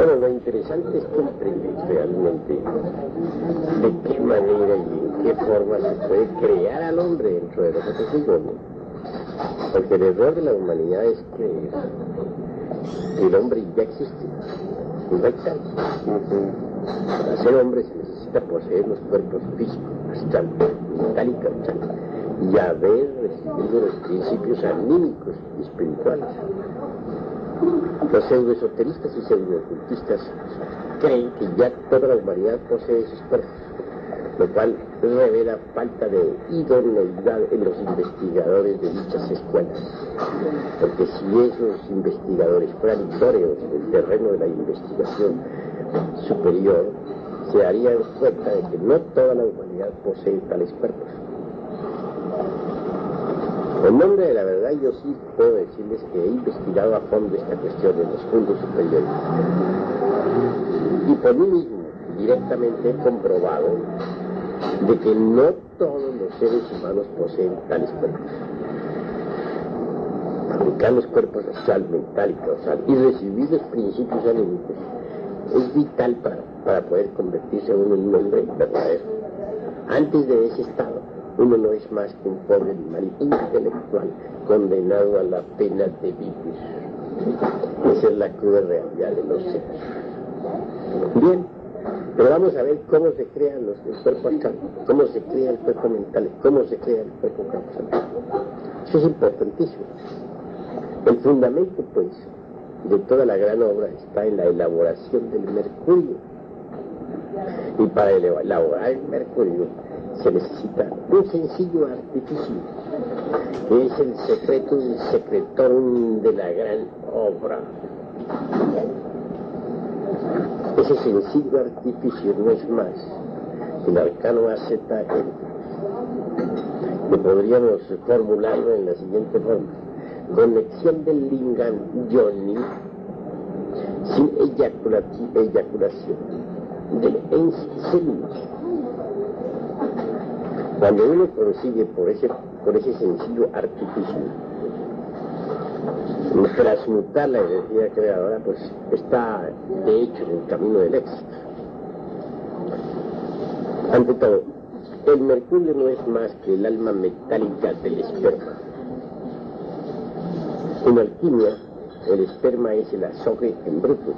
Bueno, lo interesante es comprender realmente de qué manera y en qué forma se puede crear al hombre dentro de lo que te digo, ¿no? Porque el error de la humanidad es creer que el hombre ya existe, y no hay tal. Para ser hombre se necesita poseer los cuerpos físicos, astral, mental y causal, y haber recibido los principios anímicos y espirituales. Los pseudoesoteristas y pseudocultistas creen que ya toda la humanidad posee esos cuerpos, lo cual revela falta de idoneidad en los investigadores de dichas escuelas. Porque si esos investigadores fueran idóneos en el terreno de la investigación superior, se darían cuenta de que no toda la humanidad posee tales cuerpos. En nombre de la verdad, yo sí puedo decirles que he investigado a fondo esta cuestión en los mundos superiores. Y por mí mismo, directamente he comprobado de que no todos los seres humanos poseen tales cuerpos. Fabricar los cuerpos astral, mental y causal y recibir los principios anímicos es vital para poder convertirse uno en un hombre verdadero. Antes de ese estado, uno no es más que un pobre animal intelectual condenado a la pena de vivir. Esa es la cruda realidad de los hechos. Bien, pero vamos a ver cómo se crean el cuerpo astral, cómo se crea el cuerpo mental, cómo se crea el cuerpo causal. Eso es importantísimo. El fundamento, pues, de toda la gran obra está en la elaboración del mercurio. Y para elaborar el mercurio se necesita un sencillo artificio, que es el secreto del secretorum de la gran obra. Ese sencillo artificio no es más que el arcano AZN, que podríamos formularlo en la siguiente forma: conexión del lingam yoni sin eyaculación del enselium. Cuando uno consigue por ese sencillo artificio transmutar la energía creadora, pues está de hecho en el camino del éxito. Ante todo, el mercurio no es más que el alma metálica del esperma. En alquimia, el esperma es el azogue en bruto.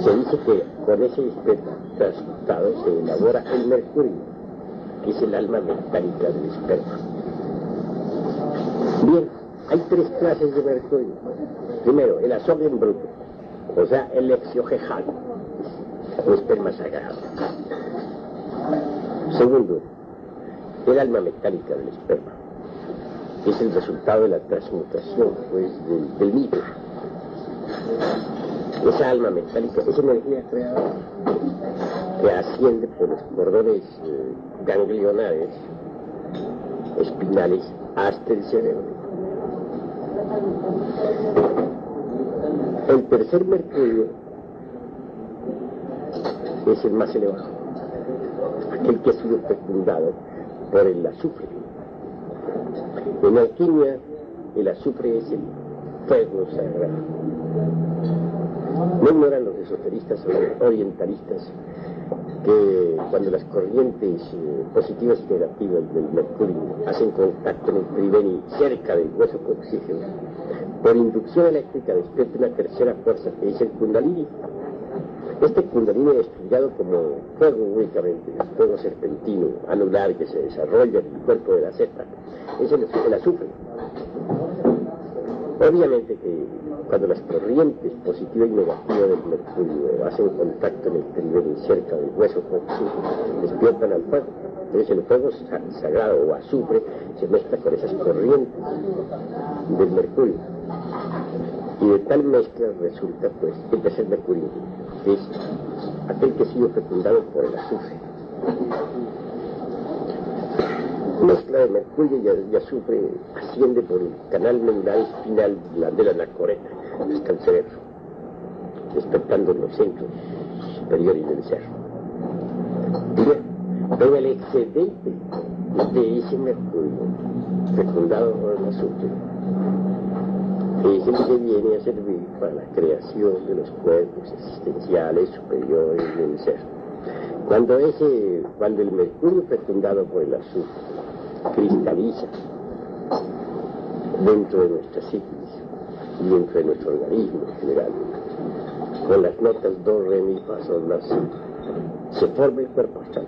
Se dice que con ese esperma transmutado se elabora el mercurio, que es el alma metálica del esperma. Bien, hay tres clases de mercurio. Primero, el azogue en bruto, o sea, el exiogeal, o esperma sagrado. Segundo, el alma metálica del esperma, que es el resultado de la transmutación, pues, del mismo. Esa alma metálica, esa energía creadora, que asciende por los cordones ganglionares, espinales, hasta el cerebro. El tercer mercurio es el más elevado, aquel que ha sido fecundado por el azufre. En alquimia, el azufre es el fuego sagrado. No ignoran los esoteristas o orientalistas que cuando las corrientes positivas y negativas del mercurio hacen contacto en el triveni cerca del hueso con oxígeno, por inducción eléctrica despierta una tercera fuerza que es el kundalini. Este kundalini es estudiado como fuego únicamente, el fuego serpentino, anular, que se desarrolla en el cuerpo de la zeta, es el azufre. Obviamente que cuando las corrientes positiva y negativa del mercurio hacen contacto en el triveni cerca del hueso con oxígeno, despiertan al fuego. Entonces el fuego sagrado o azufre se mezcla con esas corrientes del mercurio. Y de tal mezcla resulta, pues, el tercer mercurio, que es aquel que ha sido fecundado por el azufre. Mezcla de mercurio y azufre asciende por el canal medular espinal de la anacoreta hasta el cerebro, despertando en los centros superiores del cerro. Bien, pero el excedente de ese mercurio fecundado por el azufre es el que viene a servir para la creación de los cuerpos existenciales superiores del ser. Cuando el mercurio fecundado por el azufre cristaliza dentro de nuestra psiquis y dentro de nuestro organismo en general, con las notas do, re, mi, fa, sol, la, si, se forma el cuerpo astral.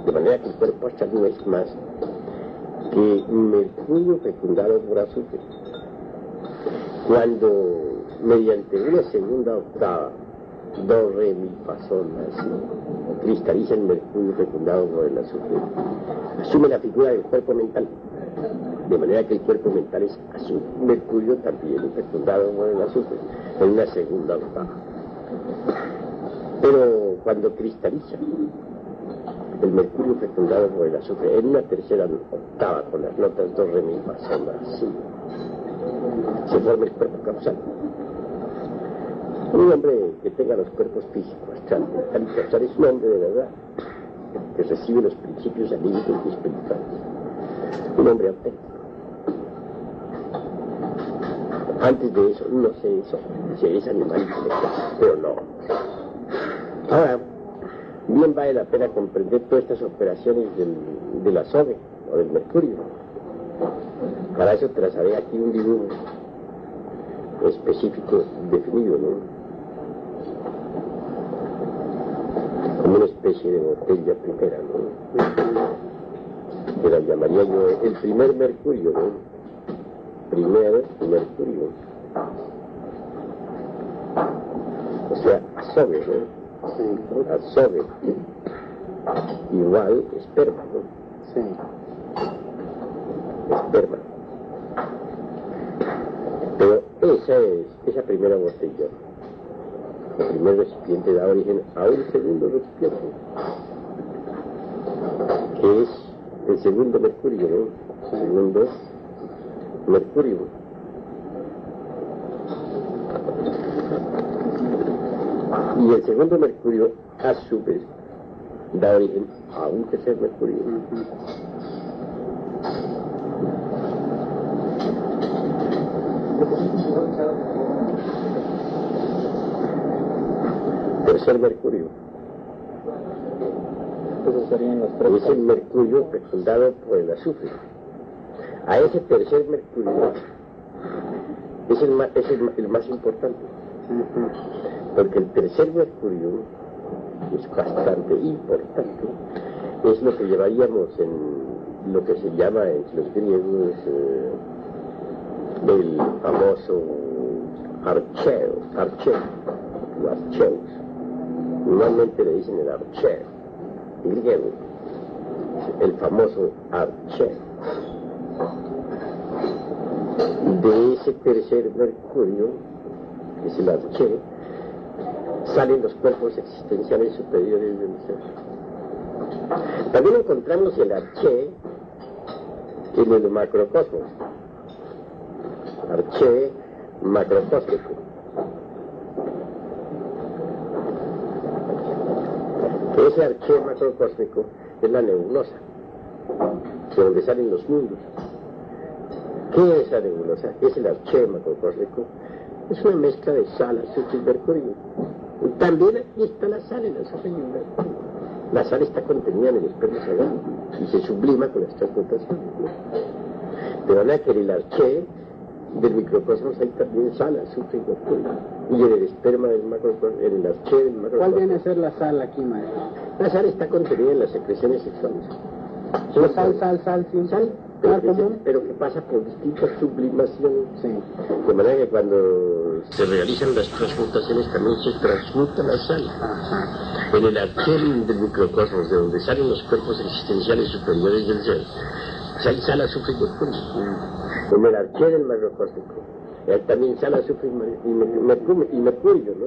De manera que el cuerpo astral no es más que mercurio fecundado por azufre. Cuando, mediante una segunda octava, do, re, mi, fa, sol, la, si, cristaliza el mercurio fecundado por el azufre, asume la figura del cuerpo mental. De manera que el cuerpo mental es azul, mercurio también fecundado por el azufre, en una segunda octava. Pero cuando cristaliza el mercurio fecundado por el azufre en una tercera octava con las notas do, re, mi, fa, sol, la, si, se forma el cuerpo causal. Un hombre que tenga los cuerpos físicos, astral, mental y causal es un hombre de verdad, que recibe los principios anímicos y espirituales. Un hombre auténtico. Antes de eso, no sé eso, si es animal intelectual, pero no. Ahora, bien vale la pena comprender todas estas operaciones de la SOBE, o del mercurio. Para eso trazaré aquí un dibujo específico definido, ¿no? Como una especie de botella primera, ¿no? Que la llamaría yo el primer mercurio, ¿no? Primer mercurio. O sea, asobe, ¿no? Sí. Asobe. Igual esperma, ¿no? Sí. Esperma. Pero esa primera botella, el primer recipiente da origen a un segundo recipiente, que es el segundo mercurio, ¿no? El segundo mercurio. Y el segundo mercurio, a su vez, da origen a un tercer mercurio. Tercer mercurio. Esos serían los tres. Es el mercurio fecundado por el azufre. A ese tercer mercurio es el más importante. Porque el tercer mercurio es bastante importante. Es lo que llevaríamos en lo que se llama en los griegos el famoso archeo, o archeus. Normalmente le dicen el archeo, en griego, el famoso archeo. De ese tercer mercurio, que es el archeo, salen los cuerpos existenciales superiores del ser. También encontramos el arché en el macrocosmos. Arché macrocósmico. Ese arché macrocósmico es la nebulosa, de donde salen los mundos. ¿Qué es la nebulosa? Es el arché macrocósmico. Es una mezcla de sal, azufre y mercurio. También aquí está la sal en el azufre y el mercurio. La sal está contenida en el esperma sagrado y se sublima con las transmutaciones. De manera que en el arché del microcosmos hay también sal, azufre y mercurio. Y en el esperma del macrocosmos, en el arché del macrocosmos. ¿Cuál viene a ser la sal aquí, maestro? La sal está contenida en las secreciones sexuales. Sal, sin sal. Pero que pasa por distintas sublimaciones. Sí. De manera que cuando se realizan las transmutaciones también se transmuta la sal. Ajá. En el archel del microcosmos, de donde salen los cuerpos existenciales superiores del ser, hay sal, azufre y mercurio. En el archel del macrocósmico también sal, azufre y mercurio, ¿no?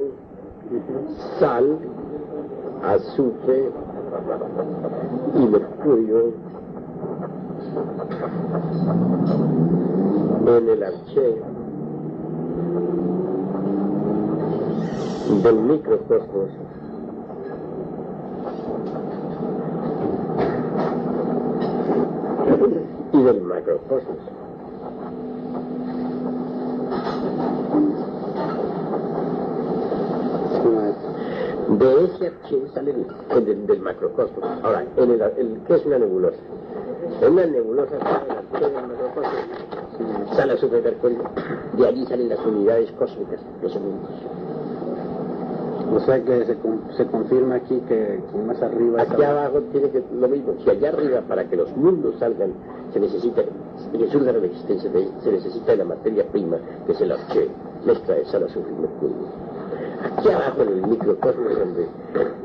Sal, azufre y mercurio en el arché del microcosmos y del macrocosmos. Sí, maestro. De ese archivo sale del macrocosmos. Ahora, ¿qué es una nebulosa? En una nebulosa sale el archivo del macrocosmos, sale a Mercurio, de allí salen las unidades cósmicas, los mundos. O sea que se confirma aquí que más arriba... Aquí abajo tiene que lo mismo. Si allá arriba, para que los mundos salgan, se necesita, que surja la existencia se necesita de la materia prima, que es el archivo, mezcla de sal, azufre y mercurio. Aquí abajo en el microcosmos, donde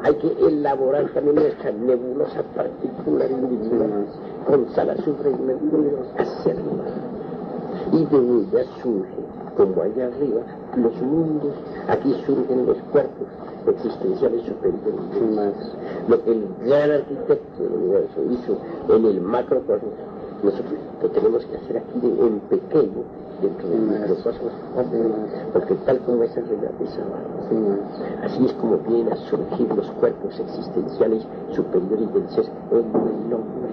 hay que elaborar también nuestra nebulosa particular individual con sal, azufre y mercurio hacia arriba. Y de ella surge, como allá arriba, los mundos. Aquí surgen los cuerpos existenciales superiores. Lo que el gran arquitecto del universo hizo en el macrocosmos, nosotros lo tenemos que hacer aquí en pequeño, dentro del microcosmos, porque tal como es arriba, es abajo. Así es como vienen a surgir los cuerpos existenciales superiores del ser en el hombre.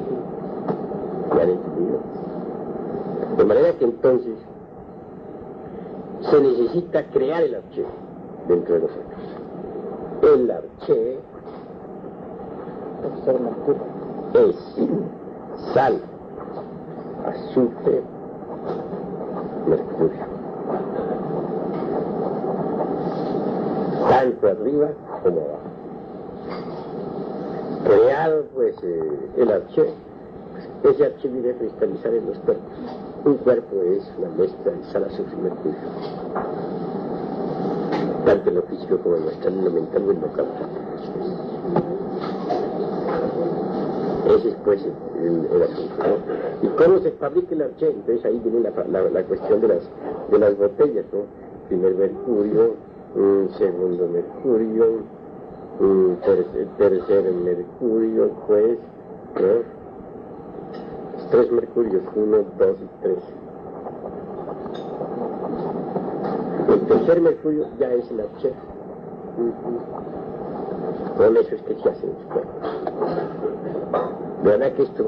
¿Me han entendido? De manera que entonces se necesita crear el archivo dentro de nosotros. El archivo es sal, azufre, mercurio. Tanto arriba como abajo. Creado pues el archivo, ese archivo viene a cristalizar en los cuerpos. Un cuerpo es una mezcla de sal, azufre y mercurio. Tanto en lo físico como en lo astral, en lo mental o en lo causal. Ese es pues el asunto, ¿no? ¿Y cómo se fabrica el archivo? Entonces ahí viene la cuestión de las botellas, ¿no? Primer mercurio, segundo mercurio, tercer mercurio, pues, ¿no? 3 mercurios, 1, 2 y 3. El tercer mercurio ya es el archivo. Con eso es que se hacen los cuerpos. De verdad que esto,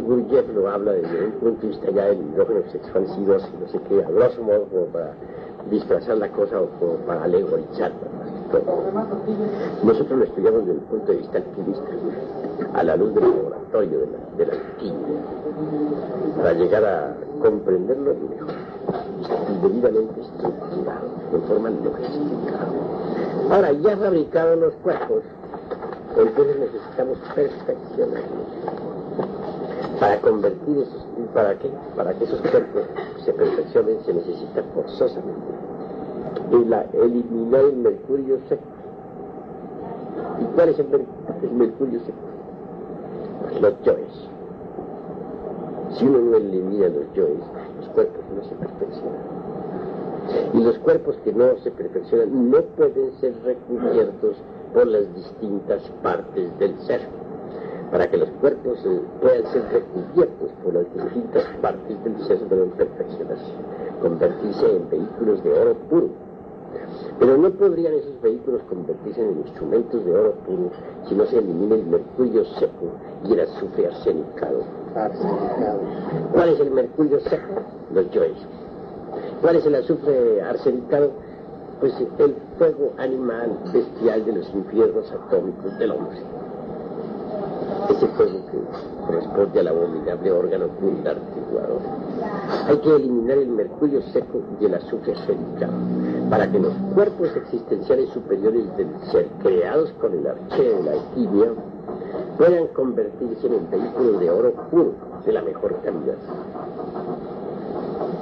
Gurdjieff lo habla desde un punto de vista ya del hidrógeno expansivo, no sé qué, a grosso modo como para disfrazar la cosa o como para alegorizarla más que todo. Nosotros lo estudiamos desde el punto de vista alquimista, a la luz del laboratorio de la alquimia, para llegar a comprenderlo mejor, debidamente estructurado, en forma logística. Ahora, ya fabricados los cuerpos, entonces necesitamos perfeccionarlos. Para convertir esos, ¿para qué? Para que esos cuerpos se perfeccionen se necesita forzosamente eliminar el mercurio seco. ¿Y cuál es el mercurio seco? Pues los yoes. Si uno no elimina los yoes, los cuerpos no se perfeccionan. Y los cuerpos que no se perfeccionan no pueden ser recubiertos por las distintas partes del ser. Para que los cuerpos puedan ser recubiertos por las distintas partes del ser deben perfeccionarse, convertirse en vehículos de oro puro. Pero no podrían esos vehículos convertirse en instrumentos de oro puro si no se elimina el mercurio seco y el azufre arsenicado. ¿Cuál es el mercurio seco? Los yoes. ¿Cuál es el azufre arsenicado? Pues el fuego animal bestial de los infiernos atómicos del hombre. Ese fuego que corresponde al abominable órgano pulgar tiguador. Hay que eliminar el mercurio seco y el azufre arsenicado para que los cuerpos existenciales superiores del ser, creados con el archeo de la alquimia, puedan convertirse en vehículos de oro puro, de la mejor calidad.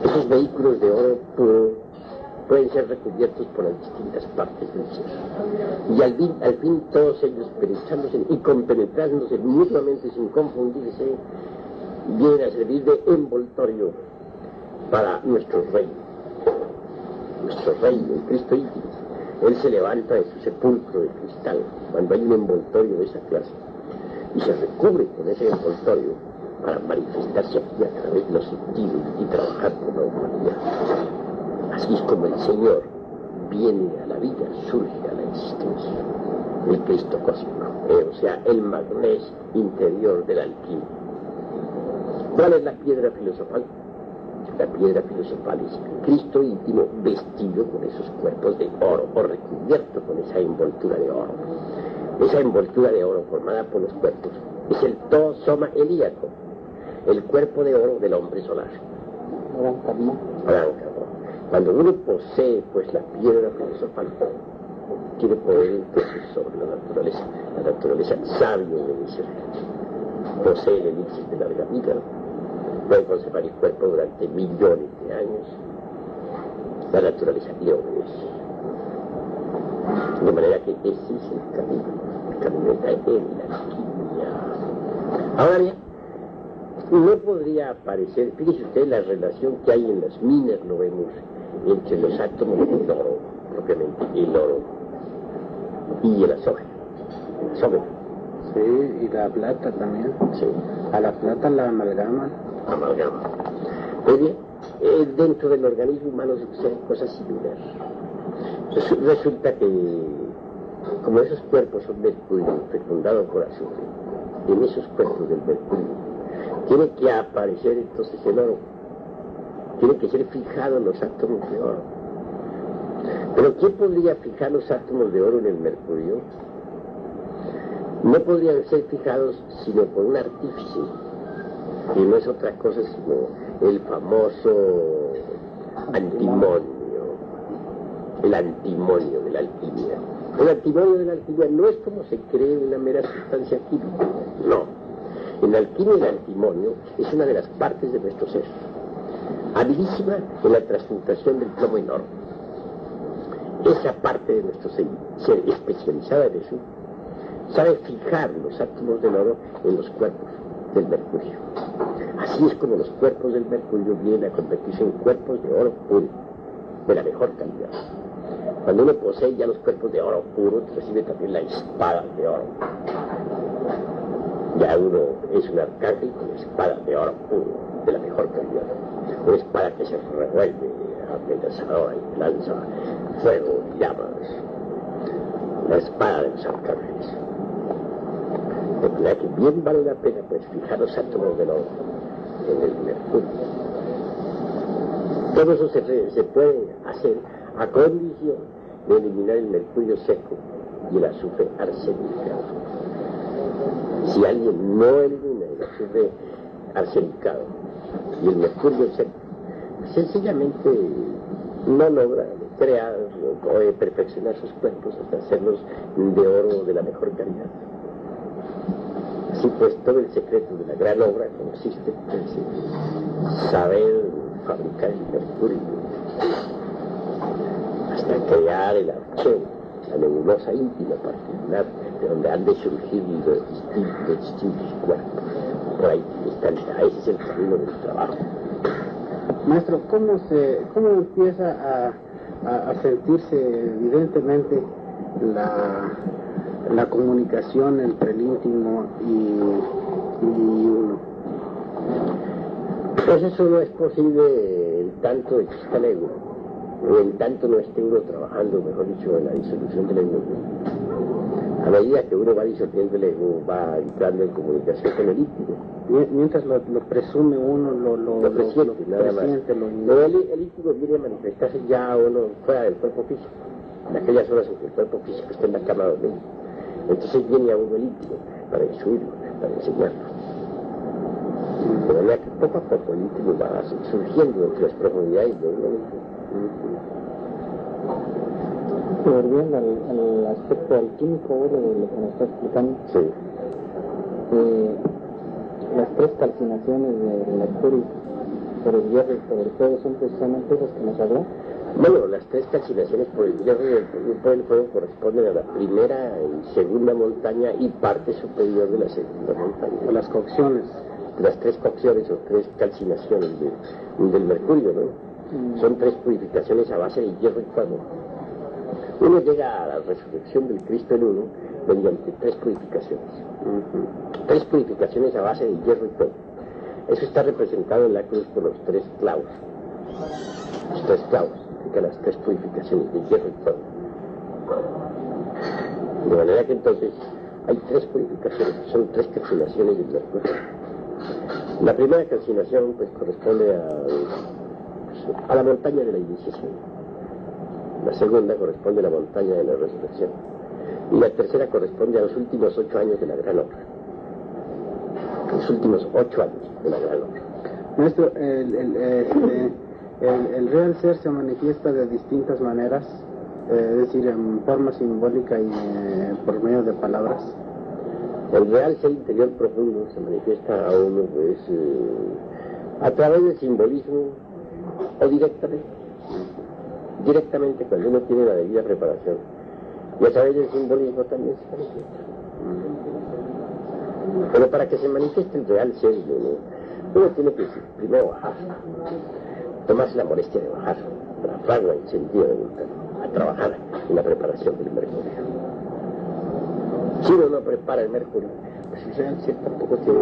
Esos vehículos de oro puro pueden ser recubiertos por las distintas partes del ser. Y al fin todos ellos, penetrándose y compenetrándose mutuamente sin confundirse, vienen a servir de envoltorio para nuestro reino. Nuestro reino, el Cristo íntimo. Él se levanta de su sepulcro de cristal cuando hay un envoltorio de esa clase y se recubre con ese envoltorio para manifestarse aquí a través de los sentidos y trabajar con la humanidad. Así es como el Señor viene a la vida, surge a la existencia, el Cristo cósmico, o sea, el magnes interior de la alquimia. ¿Cuál es la piedra filosofal? La piedra filosofal es Cristo íntimo vestido con esos cuerpos de oro o recubierto con esa envoltura de oro. Esa envoltura de oro formada por los cuerpos es el tosoma helíaco, el cuerpo de oro del hombre solar. Cuando uno posee pues la piedra filosofal, tiene poder entonces sobre la naturaleza sabe obedecer. Posee el elixir de la vida, puede conservar el cuerpo durante millones de años. La naturaleza le obedece. De manera que ese es el camino de la alquimia. Ahora bien, no podría aparecer, fíjese usted la relación que hay en las minas, lo vemos, entre los átomos del oro, propiamente el oro, y el azógeno. Sí, y la plata también. Sí. A la plata la amalgama. Muy bien, dentro del organismo humano suceden cosas similares. Resulta que, como esos cuerpos son mercurio fecundado por azufre, en esos cuerpos del mercurio tiene que aparecer entonces el oro. Tiene que ser fijados los átomos de oro. Pero ¿quién podría fijar los átomos de oro en el mercurio? No podrían ser fijados sino por un artífice, que no es otra cosa sino el famoso antimonio, el antimonio de la alquimia. El antimonio de la alquimia no es como se cree una mera sustancia química, no. En la alquimia el antimonio es una de las partes de nuestro ser, habilísima en la transmutación del plomo en oro. Esa parte de nuestro ser especializada en eso, sabe fijar los átomos del oro en los cuerpos del mercurio. Así es como los cuerpos del mercurio vienen a convertirse en cuerpos de oro puro, de la mejor calidad. Cuando uno posee ya los cuerpos de oro puro, recibe también la espada de oro. Ya uno es un arcángel con espada de oro puro, de la mejor calidad. Una espada que se revuelve, amenazadora y lanza fuego y llamas. La espada de los arcángeles. De manera que bien vale la pena pues fijar los átomos del oro en el mercurio. Todo eso se puede hacer a condición de eliminar el mercurio seco y el azufre arsenicado. Si alguien no elimina el azufre arsenicado y el mercurio seco, sencillamente no logra crear o perfeccionar sus cuerpos hasta hacerlos de oro de la mejor calidad. Así pues, todo el secreto de la gran obra consiste en saber fabricar el mercurio hasta crear el archeo, la nebulosa íntima particular de donde han de surgir los distintos cuerpos. Por ahí está, ese es el camino del trabajo. Maestro, ¿cómo empieza a sentirse evidentemente la comunicación entre el íntimo y uno? Pues eso no es posible en tanto exista el ego, o en tanto no esté uno trabajando, mejor dicho, en la disolución del ego. A medida que uno va disolviendo el ego, va entrando en comunicación con el íntimo. Mientras lo presume uno, lo presiente, nada más. Pero el íntimo viene a manifestarse ya uno fuera del cuerpo físico, en aquellas horas en que el cuerpo físico está en la cama dormido. Entonces viene a uno el íntimo para instruirlo, para enseñarlo. De manera que poco a poco el íntimo va surgiendo entre las profundidades de uno mismo. Volviendo al aspecto alquímico de lo que nos está explicando, Sí. Las tres calcinaciones del mercurio por el hierro y por el fuego son precisamente las que nos habló. Bueno, las tres calcinaciones por el hierro y por el fuego corresponden a la primera y segunda montaña y parte superior de la segunda montaña. O las cocciones. Las tres cocciones o tres calcinaciones del mercurio, ¿no? Son tres purificaciones a base de hierro y fuego. Uno llega a la resurrección del Cristo en uno mediante tres purificaciones. Tres purificaciones a base de hierro y fuego. Eso está representado en la cruz por los tres clavos. Los tres clavos significan las tres purificaciones de hierro y fuego. De manera que entonces hay tres purificaciones, son tres calcinaciones del mercurio. La primera calcinación pues corresponde a la montaña de la iniciación. La segunda corresponde a la montaña de la resurrección. Y la tercera corresponde a los últimos 8 años de la gran obra. Los últimos 8 años de la gran obra. Maestro, el real ser se manifiesta de distintas maneras, es decir, en forma simbólica y por medio de palabras. El real ser interior profundo se manifiesta a uno pues, a través del simbolismo o directamente. Directamente cuando uno tiene la debida preparación. Y a través del simbolismo también se manifiesta. Pero para que se manifieste el real ser, uno tiene que primero bajar, tomarse la molestia de bajar, la fragua en sentido de voluntad, a trabajar en la preparación del mercurio. Si uno no prepara el mercurio, pues el real ser tampoco tiene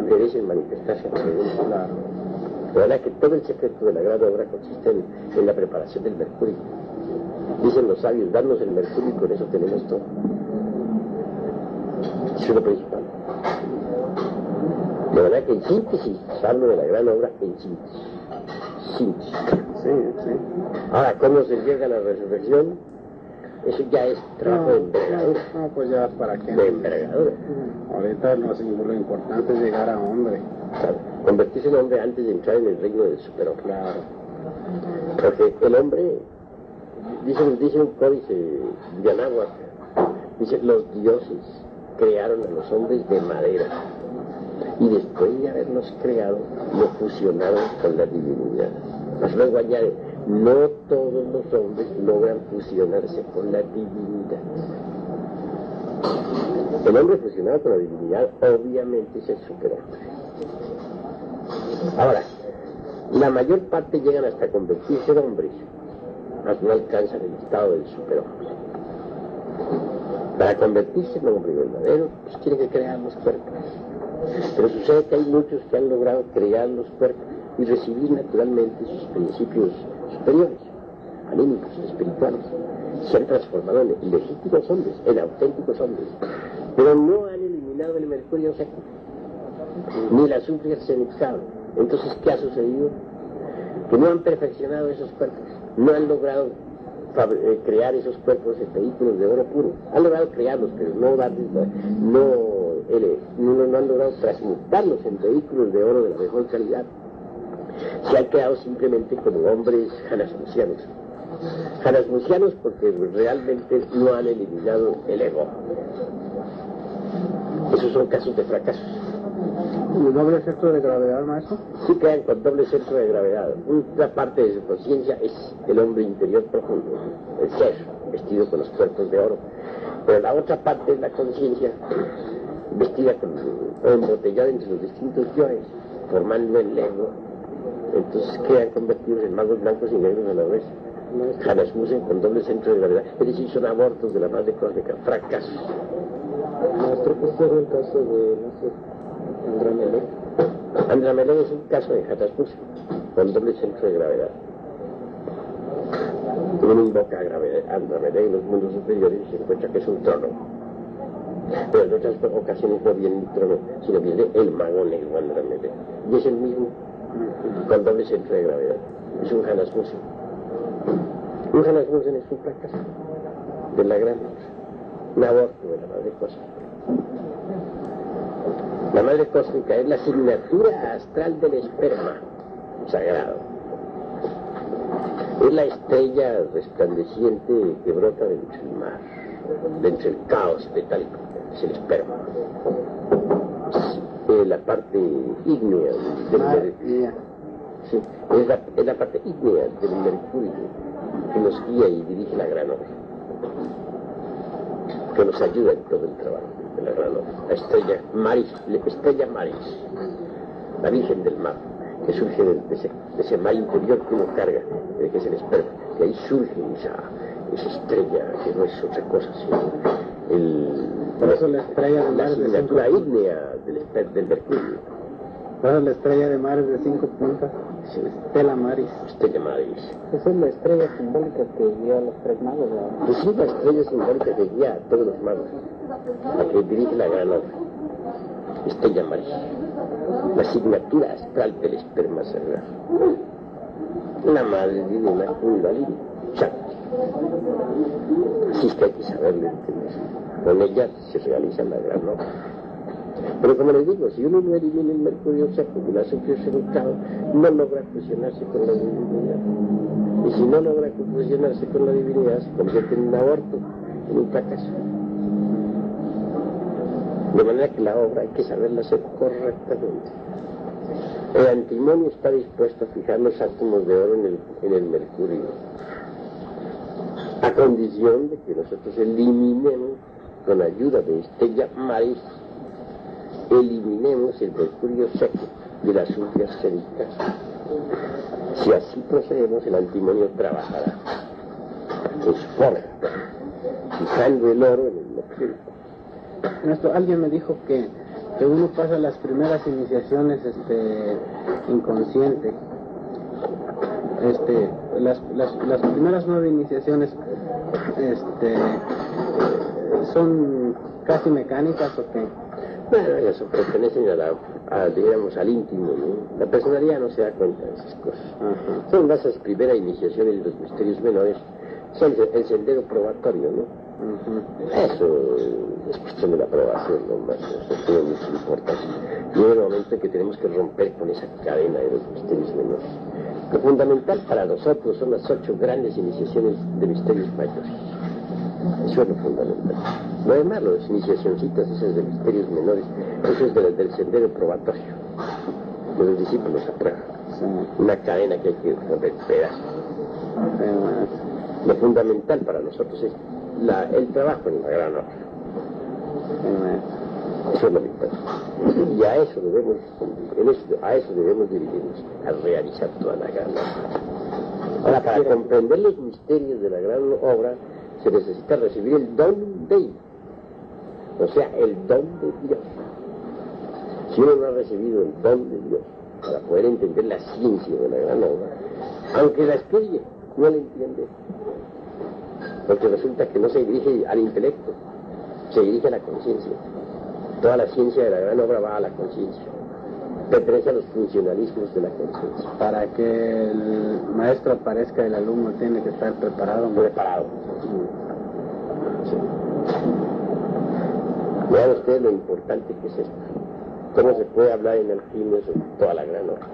interés en manifestarse a través de claro. La verdad que todo el secreto de la gran obra consiste en la preparación del mercurio. Dicen los sabios, darnos el mercurio y con eso tenemos todo. Eso es lo principal. De verdad que en síntesis, hablo de la gran obra en síntesis. Síntesis. Sí, sí. Ahora, ¿cómo se llega a la resurrección? Eso ya es trabajo de envergadura. No, pues ya para qué. De envergadura. Ahorita lo importante es llegar a hombre. Claro. Convertirse en hombre antes de entrar en el reino del superhombre. Claro. Porque el hombre, dice un códice de Anáhuac, dice, los dioses crearon a los hombres de madera y después de haberlos creado lo fusionaron con la divinidad. Mas luego añade, no todos los hombres logran fusionarse con la divinidad. El hombre fusionado con la divinidad obviamente es el superhombre. Ahora, la mayor parte llegan hasta convertirse en hombres, mas no alcanzan el estado del superhombre. Para convertirse en hombre verdadero, pues tienen que crear los cuerpos. Pero sucede que hay muchos que han logrado crear los cuerpos y recibir naturalmente sus principios superiores, anímicos, espirituales. Se han transformado en legítimos hombres, en auténticos hombres. Pero no han eliminado el mercurio seco, ni la azufre arsenicada. Entonces, ¿qué ha sucedido? Que no han perfeccionado esos cuerpos, no han logrado crear esos cuerpos en vehículos de oro puro. Han logrado crearlos, pero no han logrado transmutarlos en vehículos de oro de la mejor calidad. Se han quedado simplemente como hombres janasmusianos. Janasmusianos porque realmente no han eliminado el ego. Esos son casos de fracasos. ¿Y el doble efecto de gravedad, maestro? Sí quedan con doble centro de gravedad. Una parte de su conciencia es el hombre interior profundo, el ser, vestido con los cuerpos de oro. Pero la otra parte es la conciencia, vestida o embotellada entre los distintos yoes, formando el ego. Entonces quedan convertidos en magos blancos y negros a la vez. Janasmusen con doble centro de gravedad. Es decir, son abortos de la madre cósmica, fracasos. Maestro, ¿qué será el caso de, no sé, Andramelech? Andramelech es un caso de Janasmusen con doble centro de gravedad. Uno invoca a Andramelech en los mundos superiores y se encuentra que es un trono. Pero en otras ocasiones no viene el trono, sino viene el mago negro Andramelech. Y es el mismo, con doble centro de gravedad. Es un Janasmusen. Un Janasmusen es un fracaso de la gran obra. Un aborto de la madre cósmica. La madre cósmica es la asignatura astral del esperma sagrado. Es la estrella resplandeciente que brota dentro del mar, dentro del caos metálico, es el esperma. Es la parte ígnea del mercurio. Sí, es la parte ígnea del mercurio que nos guía y dirige la gran obra, que nos ayuda en todo el trabajo de la gran obra. La estrella Maris, la Virgen del Mar, que surge de ese mar interior que uno carga, que es el esperma, que ahí surge esa estrella que no es otra cosa sino por eso la estrella de la mar asignatura ígnea del mercurio. Por eso la estrella de mar es de 5 puntas. Sí. Stella Maris. Estrella Maris. Esa es la estrella simbólica que guía a los tres magos, ¿verdad? Pues sí, la estrella simbólica que guía a todos los magos, a que dirige la gran obra. Estrella Maris. la asignatura astral del esperma sagrado. La madre divina Kundalini, Shakti. Así es que hay que saberlo entender. Con ella se realiza la gran obra. Pero como les digo, si uno no elimina el mercurio seco y el azufre cercado, no logra fusionarse con la divinidad. Y si no logra fusionarse con la divinidad, se convierte en un aborto, en un fracaso. De manera que la obra hay que saberla hacer correctamente. El antimonio está dispuesto a fijar los átomos de oro en el mercurio, a condición de que nosotros eliminemos, con ayuda de Stella Maris, eliminemos el mercurio seco de las sulfias séricas. Si así procedemos, el antimonio trabajará en su forma, fijando el oro en el mercurio. Maestro, alguien me dijo que uno pasa las primeras iniciaciones inconsciente. Las primeras 9 iniciaciones son casi mecánicas o qué. Bueno, eso pertenecen digamos, al íntimo, ¿no? La personalidad no se da cuenta de esas cosas. Uh-huh. Son las primeras iniciaciones de los misterios menores, son el sendero probatorio, ¿no? Uh-huh. Eso es cuestión de la aprobación, ¿no? Más, eso tiene mucha importancia. Y en el momento en que tenemos que romper con esa cadena de los misterios menores. Lo fundamental para nosotros son las 8 grandes iniciaciones de misterios mayores. Eso es lo fundamental. Lo demás, las iniciacioncitas esas de misterios menores, eso es del sendero probatorio, que los discípulos aprueban. Sí. Una cadena que hay que romper. Lo fundamental para nosotros es el trabajo en la gran obra. Eso es lo importante. Y a eso debemos dirigirnos, a realizar toda la gran obra. Ahora, para comprender los misterios de la gran obra, se necesita recibir el don de Dios, o sea, el don de Dios. Si uno no ha recibido el don de Dios para poder entender la ciencia de la gran obra, aunque la estudie, no la entiende, porque resulta que no se dirige al intelecto, se dirige a la conciencia. Toda la ciencia de la gran obra va a la conciencia, pertenece a los funcionalismos de la conciencia. Para que el maestro aparezca, el alumno tiene que estar preparado. Sí. Vean ustedes lo importante que es esto. ¿Cómo se puede hablar en alquimia sobre toda la gran obra?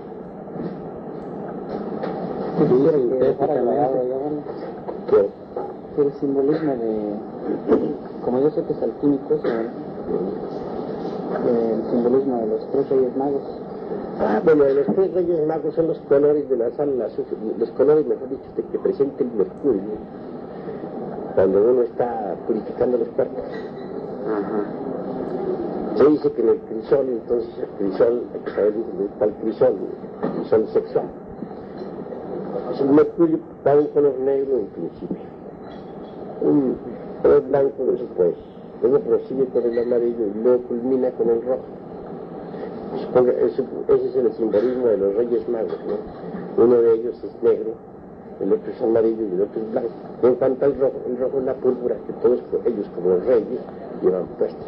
El simbolismo como yo sé que es alquímico, el simbolismo de los 3 Reyes Magos. Bueno, los 3 Reyes Magos son los colores de la sal, los colores, mejor dicho, de que presenta el mercurio cuando uno está purificando los cuerpos. Se dice que en el crisol, entonces el crisol, hay que saber dónde está el crisol sexual. El mercurio da un color negro en principio, un color blanco después, luego prosigue con el amarillo y luego culmina con el rojo. Ese es el simbolismo de los Reyes Magos, ¿no? Uno de ellos es negro, el otro es amarillo y el otro es blanco. En cuanto al rojo, el rojo es la púrpura que todos ellos, como los reyes, llevan puesta.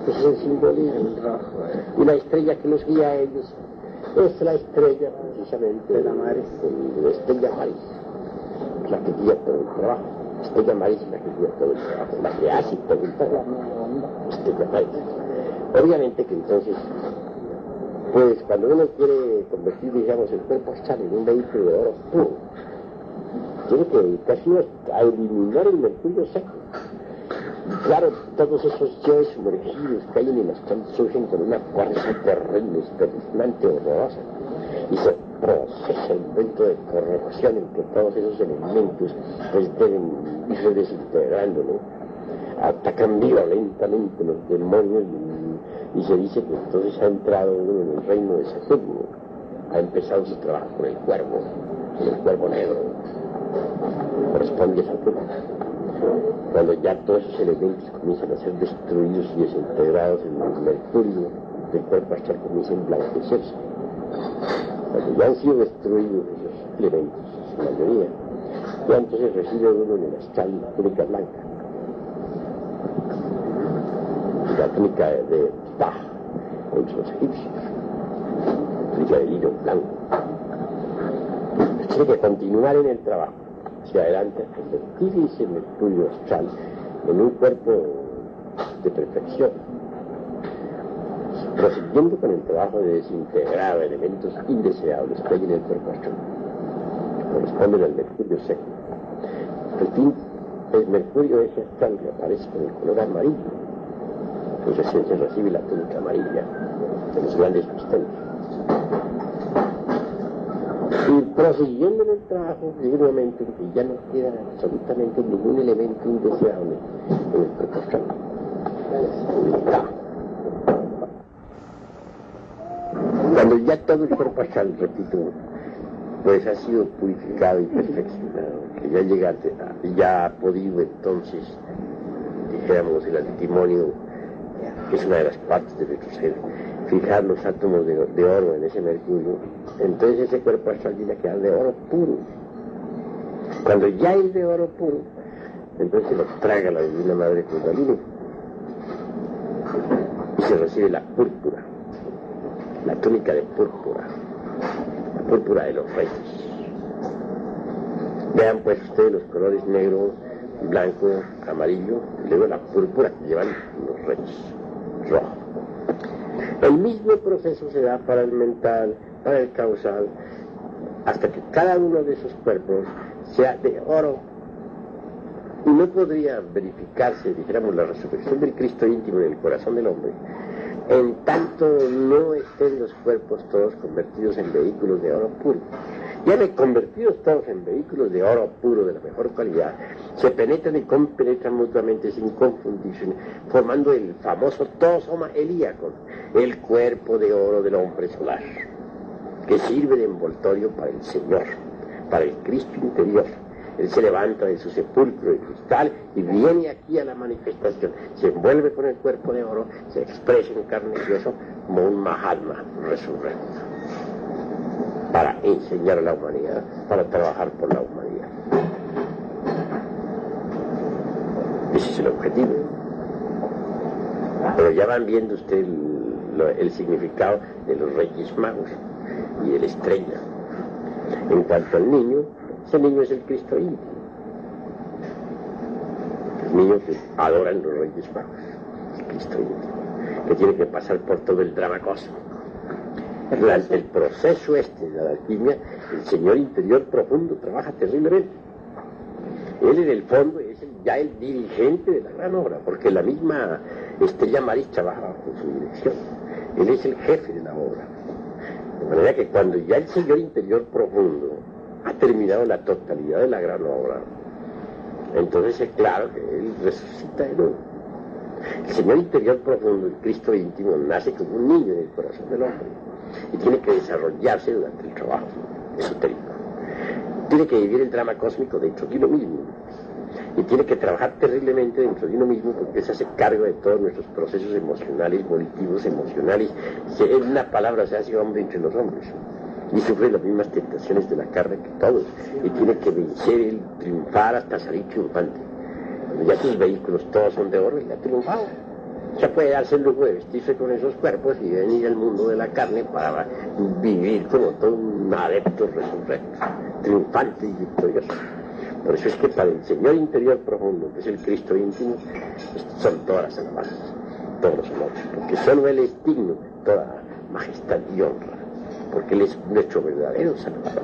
Ese es el simbolismo del rojo. Y la estrella que los guía a ellos es la estrella, precisamente, de la Maris, la estrella Maris, la que guía todo el trabajo. La estrella Maris es la que guía todo el trabajo, la que hace todo el trabajo. Estrella Maris. Obviamente que entonces, pues cuando uno quiere convertir, digamos, el cuerpo astral en un vehículo de oro puro, tiene que dedicarse a eliminar el mercurio seco. Claro, todos esos yoes sumergidos que hay en el astral surgen con una fuerza terrible, espeluznante, horrorosa, y se procesa el momento de corrosión en que todos esos elementos pues deben irse desintegrando, ¿no? Atacan violentamente los demonios y se dice que entonces ha entrado uno en el reino de Saturno, ha empezado su trabajo con el cuervo negro, corresponde a Saturno. Cuando ya todos esos elementos comienzan a ser destruidos y desintegrados en el mercurio del cuerpo astral, comienza a emblanquecerse. Cuando ya han sido destruidos esos elementos, en mayoría, ya entonces recibe uno en el astral túnica blanca. La túnica de Ptah, con los egipcios. brilla el hilo blanco. Tiene que continuar en el trabajo, hacia adelante, convertir ese mercurio astral en un cuerpo de perfección, prosiguiendo con el trabajo de desintegrar elementos indeseables que hay en el cuerpo astral, que corresponden al mercurio seco. Al fin, el mercurio ese astral que aparece con el color amarillo, entonces se recibe la túnica amarilla de los grandes mistérios. Y prosiguiendo en el trabajo, llega un momento en que ya no queda absolutamente ningún elemento indeseable en el cuerpo astral. Cuando ya todo el cuerpo astral, repito, pues ha sido purificado y perfeccionado, que ya llega, ya ha podido entonces, dijéramos, el antimonio, que es una de las partes de nuestro ser, fijar los átomos de oro en ese mercurio, entonces ese cuerpo astral tiene que quedar de oro puro. Cuando ya es de oro puro, entonces se lo traga la Divina Madre Kundalini y se recibe la púrpura, la túnica de púrpura, la púrpura de los reyes. Vean pues ustedes los colores negro, blanco, amarillo, y luego la púrpura que llevan los reyes, rojo. El mismo proceso se da para el mental, para el causal, hasta que cada uno de esos cuerpos sea de oro. Y no podría verificarse, dijéramos, la resurrección del Cristo íntimo en el corazón del hombre, en tanto no estén los cuerpos todos convertidos en vehículos de oro puro. Ya de convertidos todos en vehículos de oro puro de la mejor calidad, se penetran y compenetran mutuamente sin confundirse, formando el famoso tosoma helíaco, el cuerpo de oro del hombre solar, que sirve de envoltorio para el Señor, para el Cristo interior. Él se levanta de su sepulcro de cristal y viene aquí a la manifestación, se envuelve con el cuerpo de oro, se expresa en carne y hueso como un Mahatma resurrecto, para enseñar a la humanidad, para trabajar por la humanidad. Ese es el objetivo. Pero ya van viendo ustedes el significado de los Reyes Magos y de la estrella. En cuanto al niño, ese niño es el Cristo íntimo. El niño que adoran los Reyes Magos, el Cristo íntimo, que tiene que pasar por todo el drama cósmico. Durante el proceso de la alquimia, el Señor interior profundo trabaja terriblemente. Él en el fondo es ya el dirigente de la gran obra, porque la misma Estrella Maris trabaja bajo su dirección. Él es el jefe de la obra. De manera que cuando ya el Señor interior profundo ha terminado la totalidad de la gran obra, entonces es claro que Él resucita de nuevo. El Señor interior profundo, el Cristo íntimo, nace como un niño en el corazón del hombre y tiene que desarrollarse durante el trabajo esotérico. Tiene que vivir el drama cósmico dentro de uno mismo y tiene que trabajar terriblemente dentro de uno mismo, porque se hace cargo de todos nuestros procesos emocionales, volitivos, emocionales. En una palabra, se hace hombre entre los hombres y sufre las mismas tentaciones de la carne que todos, y tiene que vencer y triunfar hasta salir triunfante. Cuando ya sus vehículos todos son de oro, él ha triunfado. Ya puede darse el lujo de vestirse con esos cuerpos y venir al mundo de la carne para vivir como todo un adepto resurrecto, triunfante y victorioso. Por eso es que para el Señor interior profundo, que es el Cristo íntimo, son todas las alabanzas, todos los honores, porque solo Él es digno de toda majestad y honra, porque Él es nuestro verdadero Salvador.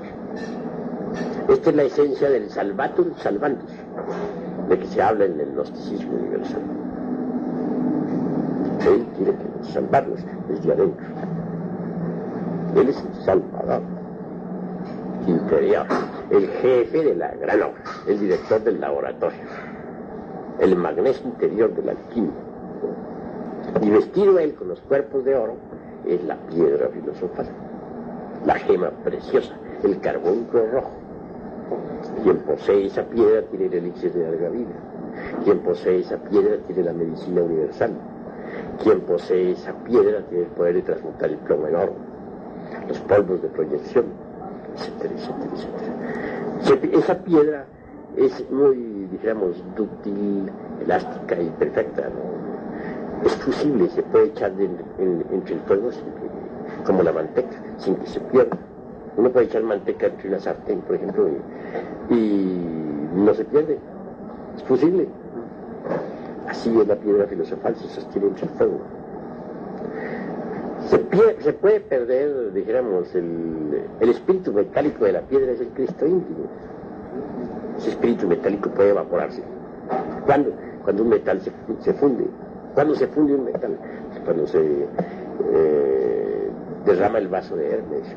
Esta es la esencia del Salvator Salvandus, de que se habla en el gnosticismo universal. Él quiere que salvarnos desde adentro. Él es el Salvador interior, el jefe de la gran obra, el director del laboratorio, el magnesio interior de la alquimia. Y vestido él con los cuerpos de oro es la piedra filosofal, la gema preciosa, el carbunclo rojo. Quien posee esa piedra tiene el elixir de larga vida. Quien posee esa piedra tiene la medicina universal. Quien posee esa piedra tiene el poder de transmutar el plomo en oro, los polvos de proyección, etcétera, etcétera, etcétera. Esa piedra es muy, dijéramos, dúctil, elástica y perfecta, ¿no? Es fusible, se puede echar entre el fuego como la manteca, sin que se pierda. Uno puede echar manteca entre una sartén, por ejemplo, y no se pierde. Es posible. Así es la piedra filosofal, se sostiene entre el fuego. Se puede perder, dijéramos, el espíritu metálico de la piedra es el Cristo íntimo. Ese espíritu metálico puede evaporarse. ¿Cuándo? Cuando un metal se funde. ¿Cuándo se funde un metal? Cuando se derrama el vaso de Hermes.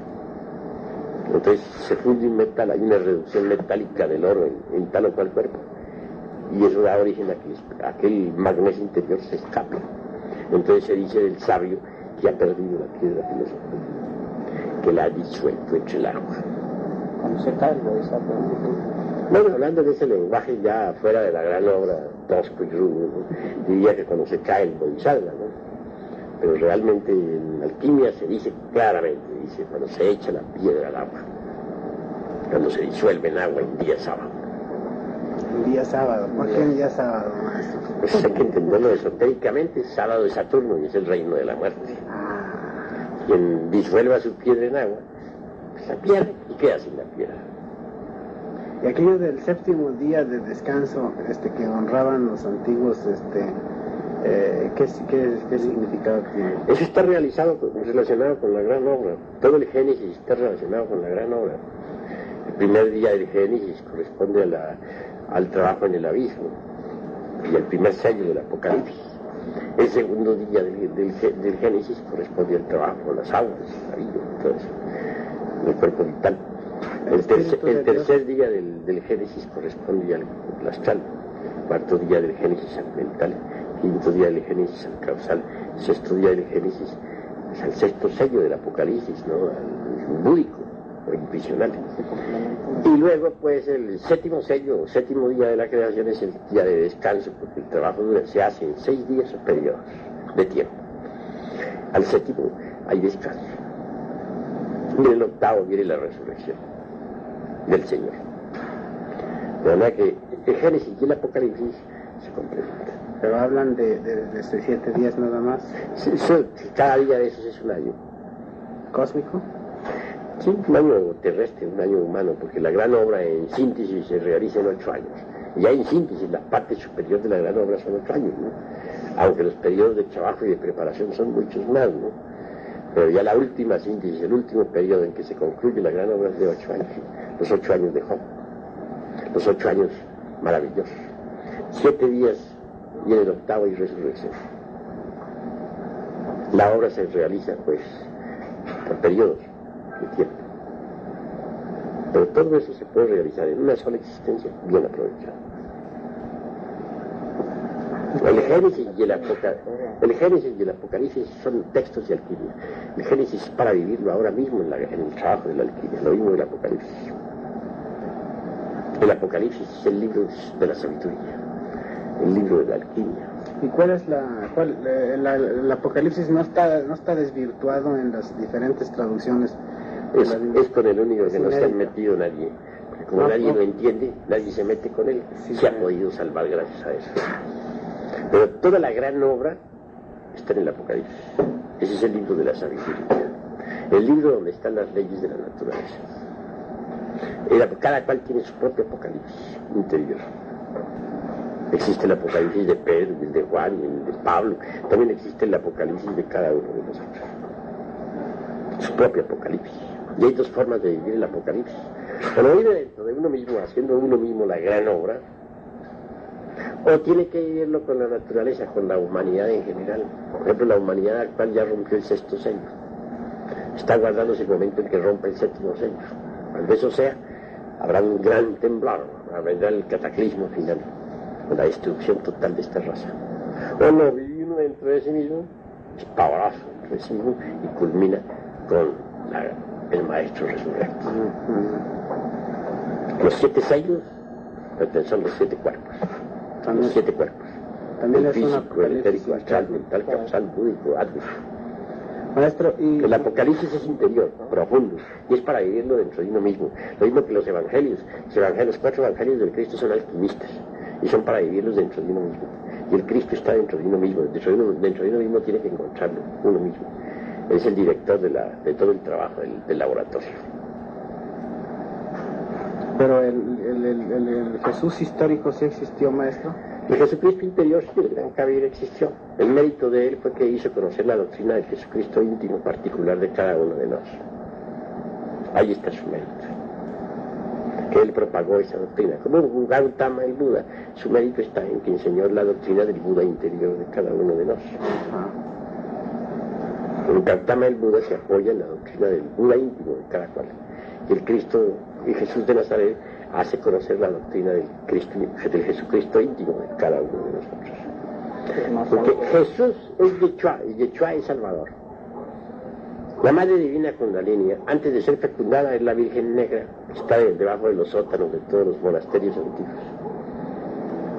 Entonces se funde un metal, hay una reducción metálica del oro en tal o cual cuerpo. Y eso da origen a que aquel magnesio interior se escape. Entonces se dice del sabio que ha perdido la piedra filosofal, que la ha disuelto entre el agua. Cuando se cae el bodhisattva. Bueno, hablando de ese lenguaje ya fuera de la gran obra tosco y rudo, ¿no? Diría que cuando se cae el bodhisattva, ¿no? Pero realmente en alquimia se dice claramente, dice cuando se echa la piedra al agua, cuando se disuelve en agua en día sábado. El día sábado, ¿por qué el día sábado, maestro? Pues hay que entenderlo esotéricamente, sábado de Saturno y es el reino de la muerte. Quien disuelva su piedra en agua, pues la pierde y queda sin la piedra. Y aquello del séptimo día de descanso que honraban los antiguos, ¿qué significado tiene? Eso está relacionado con la gran obra. Todo el Génesis está relacionado con la gran obra. El primer día del Génesis corresponde al trabajo en el abismo y el primer sello del Apocalipsis. El segundo día del Génesis corresponde al trabajo con las aguas, la vida, todo eso, el cuerpo vital. El tercer día del Génesis corresponde al astral, cuarto día del Génesis al mental, quinto día del Génesis al causal, sexto día del Génesis es al sexto sello del Apocalipsis, ¿no? Al búdico o invisional. Y luego pues el séptimo sello, séptimo día de la creación es el día de descanso, porque el trabajo se hace en 6 días o periodos de tiempo. Al séptimo hay descanso. Y en el octavo viene la resurrección del Señor. De manera que el Génesis y el Apocalipsis se complementan. Pero hablan de 7 días nada más. Sí, cada día de esos es un año. ¿Cósmico? Sí, un año terrestre, un año humano, porque la gran obra en síntesis se realiza en 8 años. Y ya en síntesis la parte superior de la gran obra son 8 años, ¿no? Aunque los periodos de trabajo y de preparación son muchos más, ¿no? Pero ya la última síntesis, el último periodo en que se concluye la gran obra es de 8 años. Los 8 años de Job. Los 8 años maravillosos. 7 días y en el octavo hay resurrección. La obra se realiza, pues, por periodos de tiempo. Pero todo eso se puede realizar en una sola existencia bien aprovechada. El Génesis y el Apocalipsis son textos de alquimia. El Génesis es para vivirlo ahora mismo en el trabajo de la alquimia, lo mismo del Apocalipsis. El Apocalipsis es el libro de la sabiduría, el libro de la alquimia. ¿Y cuál es el Apocalipsis no está desvirtuado en las diferentes traducciones? Es con el único que no se ha metido nadie. Porque como nadie lo entiende, nadie se mete con él. Se ha podido salvar gracias a eso. Pero toda la gran obra está en el Apocalipsis. Ese es el libro de la sabiduría. El libro donde están las leyes de la naturaleza. Cada cual tiene su propio Apocalipsis interior. Existe el Apocalipsis de Pedro, el de Juan, el de Pablo. También existe el Apocalipsis de cada uno de nosotros. Su propio Apocalipsis. Y hay 2 formas de vivir el Apocalipsis. Cuando vive dentro de uno mismo, haciendo uno mismo la gran obra, o tiene que vivirlo con la naturaleza, con la humanidad en general. Por ejemplo, la humanidad actual ya rompió el 6º sello. Está guardándose el momento en que rompa el 7º sello. Cuando eso sea, habrá un gran temblor, vendrá el cataclismo final, con la destrucción total de esta raza. O no, vivir uno dentro de sí mismo, es pavoroso dentro de sí mismo, y culmina con el Maestro resurrecto. Los 7 sellos son los 7 cuerpos. Son los 7 cuerpos. También el es físico, el etérico, astral, mental, causal, búdico, átmico. Maestro, El Apocalipsis es interior, profundo, y es para vivirlo dentro de uno mismo. Lo mismo que los evangelios. Los 4 evangelios del Cristo son alquimistas, y son para vivirlos dentro de uno mismo. Y el Cristo está dentro de uno mismo. Dentro de uno mismo tiene que encontrarlo, uno mismo. Es el director de todo el trabajo del laboratorio. Pero el Jesús histórico sí existió, maestro. El Jesucristo interior, sí, el gran Kabir existió. El mérito de él fue que hizo conocer la doctrina del Jesucristo íntimo particular de cada uno de nosotros. Ahí está su mérito. Que él propagó esa doctrina. Como un Gautama, el Buda, su mérito está en que enseñó la doctrina del Buda interior de cada uno de nosotros. El Gautama, el Buda, se apoya en la doctrina del Buda íntimo de cada cual. Y el Cristo y Jesús de Nazaret hace conocer la doctrina del Jesucristo íntimo de cada uno de nosotros. Porque Jesús es Yeshua, y Yeshua es Salvador. La Madre Divina Kundalini, antes de ser fecundada, es la Virgen Negra, que está debajo de los sótanos de todos los monasterios antiguos,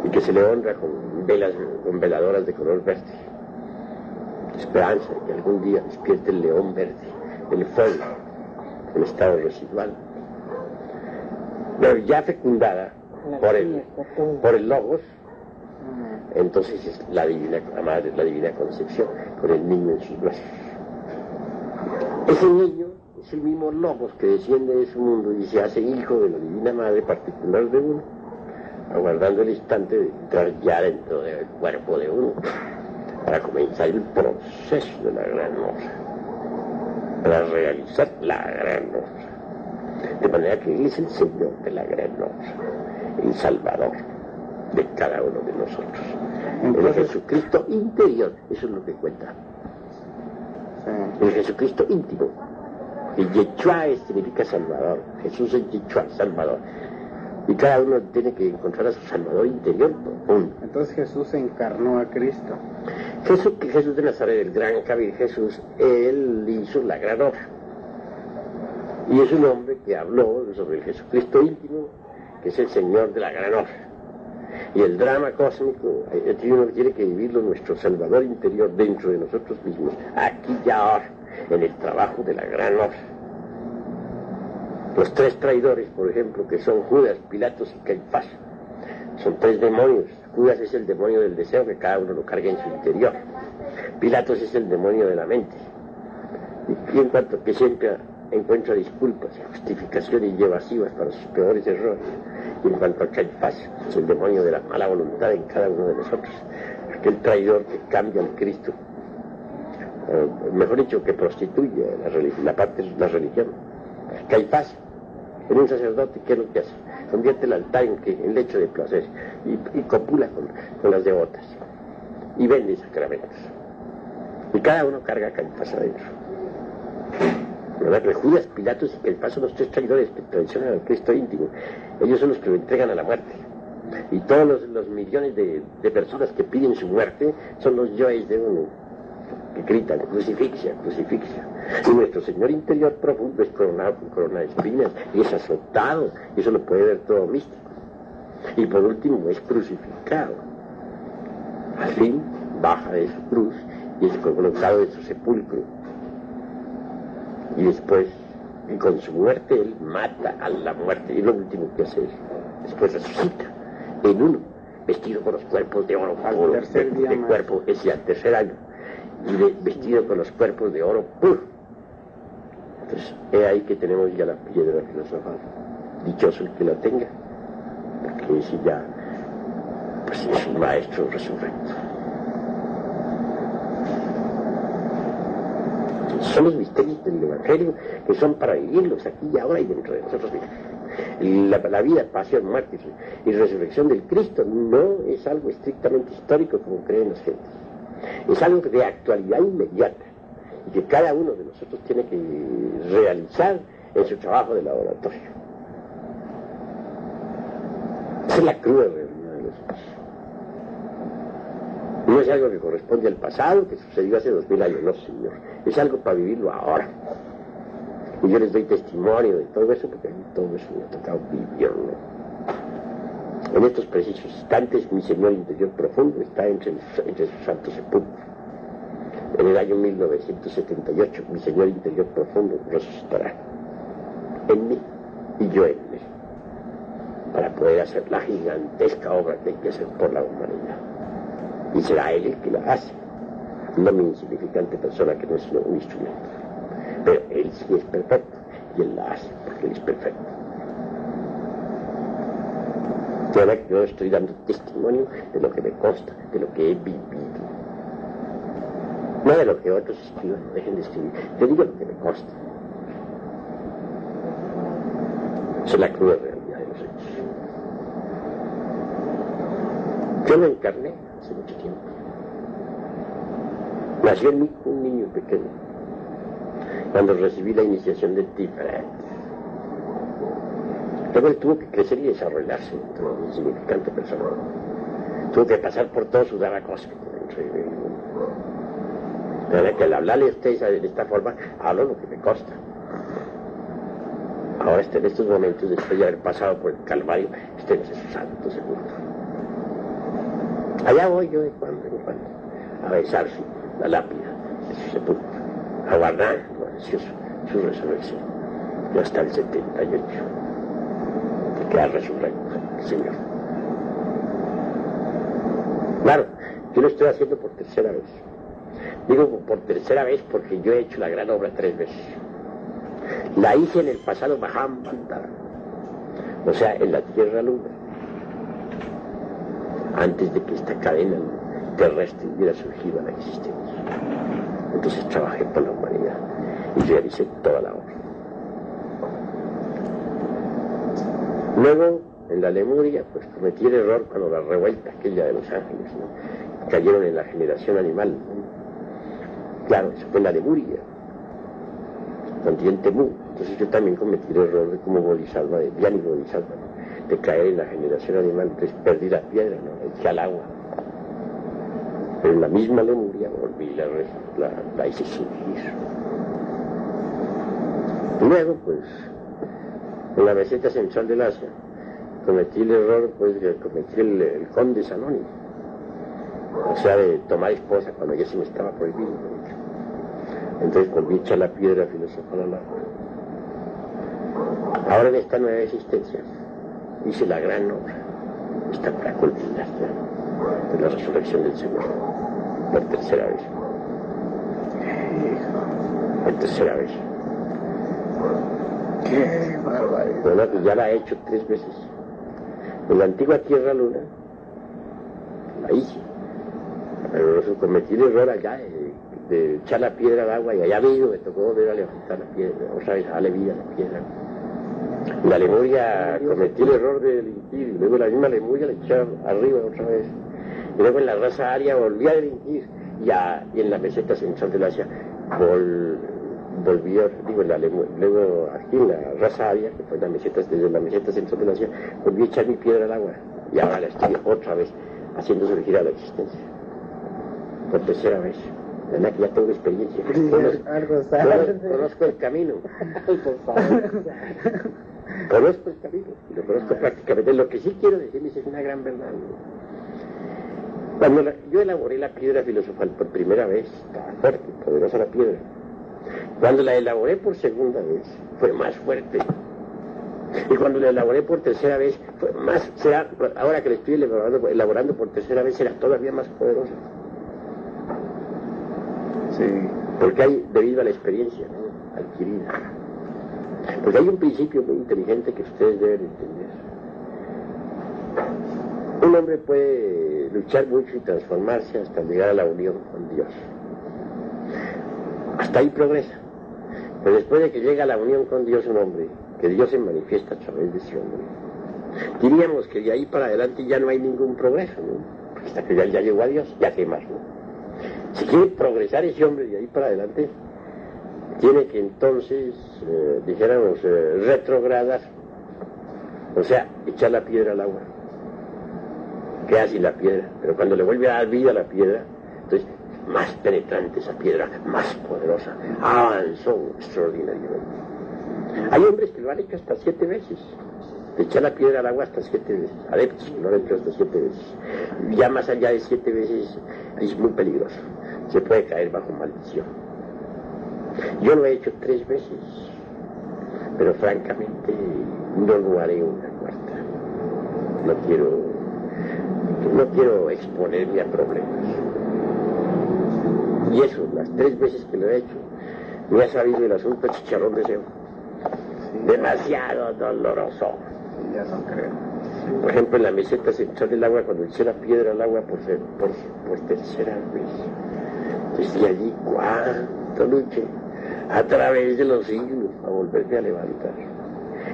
y que se le honra con veladoras de color verde. Esperanza de que algún día despierte el león verde, el fuego, el estado residual. Pero ya fecundada por el Logos, entonces es la Divina Madre, la Divina Concepción, con el niño en sus brazos. Ese niño es el mismo Logos que desciende de su mundo y se hace hijo de la Divina Madre particular de uno, aguardando el instante de entrar ya dentro del cuerpo de uno, para comenzar el proceso de la gran obra, para realizar la gran obra. De manera que Él es el Señor de la gran obra, el Salvador de cada uno de nosotros. Entonces, el Jesucristo interior, eso es lo que cuenta. El Jesucristo íntimo. El Yeshua significa Salvador. Jesús es Yeshua, Salvador. Y cada uno tiene que encontrar a su Salvador interior profundo. Entonces Jesús encarnó a Cristo. Jesús de Nazaret, el gran Kabir Jesús, él hizo la gran obra. Y es un hombre que habló sobre el Jesucristo íntimo, que es el Señor de la gran obra. Y el drama cósmico, uno tiene que vivirlo nuestro Salvador interior dentro de nosotros mismos, aquí y ahora, en el trabajo de la gran obra. Los tres traidores, por ejemplo, que son Judas, Pilatos y Caifás, son tres demonios. Judas es el demonio del deseo, que cada uno lo carga en su interior. Pilatos es el demonio de la mente, y en cuanto que siempre encuentra disculpas, justificaciones y evasivas para sus peores errores. Y en cuanto a Caifás, es el demonio de la mala voluntad en cada uno de nosotros, aquel traidor que cambia al Cristo, mejor dicho, que prostituye la religión. Caifás, en un sacerdote, ¿qué es lo que hace? Convierte el altar en lecho de placer y copula con las devotas y vende sacramentos. Y cada uno carga a Caifás adentro. ¿Verdad? Judas, Pilatos y Caifás son los tres traidores que traicionan al Cristo íntimo. Ellos son los que lo entregan a la muerte. Y todos los millones de personas que piden su muerte son los yoes de uno, que gritan, crucifixia, crucifixia. Y nuestro Señor interior profundo es coronado con corona de espinas y es azotado. Y eso lo puede ver todo místico. Y por último es crucificado. Al fin baja de su cruz y es colocado en su sepulcro. Y después, y con su muerte, él mata a la muerte. Y lo último que hace es, después resucita en uno, vestido con los cuerpos de oro puro, de cuerpo, es ya el tercer año, y vestido con los cuerpos de oro puro. Entonces, es ahí que tenemos ya la piedra filosofal. Dichoso el que la tenga, porque ese ya, pues es un maestro resurrecto. Son los misterios del Evangelio que son para vivirlos aquí y ahora y dentro de nosotros mismos. La vida, pasión, muerte y resurrección del Cristo no es algo estrictamente histórico como creen las gentes. Es algo de actualidad inmediata y que cada uno de nosotros tiene que realizar en su trabajo de laboratorio. Esa es la cruda realidad de los hechos. No es algo que corresponde al pasado, que sucedió hace 2000 años, no, señor. Es algo para vivirlo ahora. Y yo les doy testimonio de todo eso, porque a mí todo eso me ha tocado vivirlo. En estos precisos instantes, mi Señor interior profundo está entre sus santos sepulcros. En el año 1978, mi Señor interior profundo resucitará en mí y yo en él, para poder hacer la gigantesca obra que hay que hacer por la humanidad. Y será Él el que la hace, no mi insignificante persona que no es sino un instrumento. Pero él sí es perfecto, y él la hace, porque él es perfecto. Ahora yo estoy dando testimonio de lo que me consta, de lo que he vivido. No de lo que otros escriban, no dejen de escribir. Yo digo lo que me consta. Esa es la cruda realidad de los hechos. Yo lo encarné hace mucho tiempo. Nació en mí un niño pequeño, cuando recibí la iniciación de Tiferet. Luego él tuvo que crecer y desarrollarse como un significante persona. Tuvo que pasar por todo su dama cósmico. Pero que al hablarle a ustedes de esta forma, hablo lo que me consta. Ahora en estos momentos, después de haber pasado por el Calvario, estoy en su santo sepulcro. Allá voy yo de cuando en cuando, a besar la lápida de su sepulcro, a guardar lo ansioso su resurrección. Y hasta el 78, que queda resurrecto el Señor. Claro, yo lo estoy haciendo por tercera vez. Digo por tercera vez porque yo he hecho la gran obra 3 veces. La hice en el pasado Mahamantara, o sea, en la Tierra Luna, antes de que esta cadena terrestre hubiera surgido a la existencia. Entonces trabajé por la humanidad y realicé toda la obra. Luego, en la Lemuria, pues cometí el error cuando la revuelta aquella de los ángeles, ¿no?, cayeron en la generación animal, ¿no? Claro, eso fue en la Lemuria, continente Mu. Entonces yo también cometí el error de como Bodhisattva, de Vyani Bodhisattva, ¿no?, de caer en la generación animal. Entonces perdí la piedra, ¿no?, la eché al agua. Pero en la misma Lemuria volví y la hice surgir. Luego, pues, en la meseta central del Asia, cometí el error, pues, de cometí el conde Sanoni. O sea, de tomar esposa cuando ya se me estaba prohibido, ¿no? Entonces volví a echar la piedra filosofal al agua. Ahora en esta nueva existencia hice la gran obra, esta para culminar de la resurrección del Señor, por tercera vez. Por tercera vez. ¡Qué barbaridad! Bueno, pues ya la he hecho 3 veces. En la antigua Tierra Luna la hice, pero cometí el error allá de echar la piedra al agua, y allá mismo me tocó volver a levantar la piedra, otra vez a darle vida a la piedra. En la Lemuria cometí el error de delinquir, y luego la misma Lemuria la eché arriba otra vez. Y luego en la raza aria volví a delinquir, y en la meseta central del Asia volví, luego aquí en la raza aria, que fue desde la meseta central del Asia, volví a echar mi piedra al agua, y ahora la estoy otra vez haciendo surgir a la existencia. Por tercera vez. ¿Verdad que ya tengo experiencia? Conozco el camino. Conozco el camino, y lo conozco prácticamente. Lo que sí quiero decirles es una gran verdad. Cuando yo elaboré la piedra filosofal por primera vez, estaba fuerte, poderosa la piedra. Cuando la elaboré por segunda vez, fue más fuerte. Y cuando la elaboré por tercera vez, fue más, ahora que la estoy elaborando por tercera vez, será todavía más poderosa. Sí. Porque hay, debido a la experiencia, ¿no?, adquirida. Porque hay un principio muy inteligente que ustedes deben entender. Un hombre puede luchar mucho y transformarse hasta llegar a la unión con Dios. Hasta ahí progresa. Pero después de que llega a la unión con Dios un hombre, que Dios se manifiesta a través de ese hombre, diríamos que de ahí para adelante ya no hay ningún progreso, ¿no? Hasta que ya llegó a Dios, ya qué más, ¿no? Si quiere progresar ese hombre de ahí para adelante, tiene que entonces, dijéramos, retrogradar, o sea, echar la piedra al agua. Queda sin la piedra, pero cuando le vuelve a dar vida a la piedra, entonces más penetrante esa piedra, más poderosa, avanzó extraordinariamente. Hay hombres que lo han hecho hasta 7 veces, de echar la piedra al agua hasta 7 veces, adeptos que lo han hecho hasta 7 veces. Ya más allá de 7 veces es muy peligroso, se puede caer bajo maldición. Yo lo he hecho 3 veces, pero francamente no lo haré una cuarta. No quiero exponerme a problemas. Y eso, las 3 veces que lo he hecho, me ha sabido el asunto chicharrón de cebo. Demasiado doloroso. Ya no creo. Por ejemplo, en la meseta central del agua, cuando eché la piedra al agua por tercera vez, desde allí, cuánto luché, a través de los siglos, a volverme a levantar.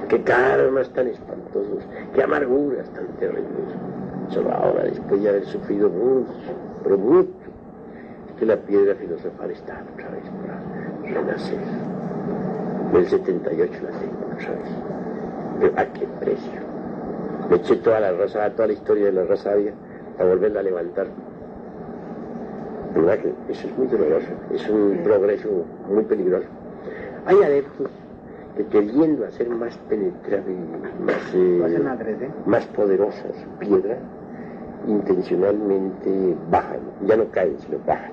Qué karmas tan espantosos, qué amarguras tan terribles. Solo ahora, después de haber sufrido mucho, pero mucho, es que la piedra filosofal está otra vez para renacer. Del 78 la tengo otra vez. Pero ¿a qué precio? Me eché toda la historia de la raza aria a volverla a levantar. ¿Verdad que eso es muy doloroso? Es un progreso muy peligroso. Hay adeptos que, queriendo hacer más penetrable, más poderosa su piedra, intencionalmente bajan. Ya no caen, sino bajan.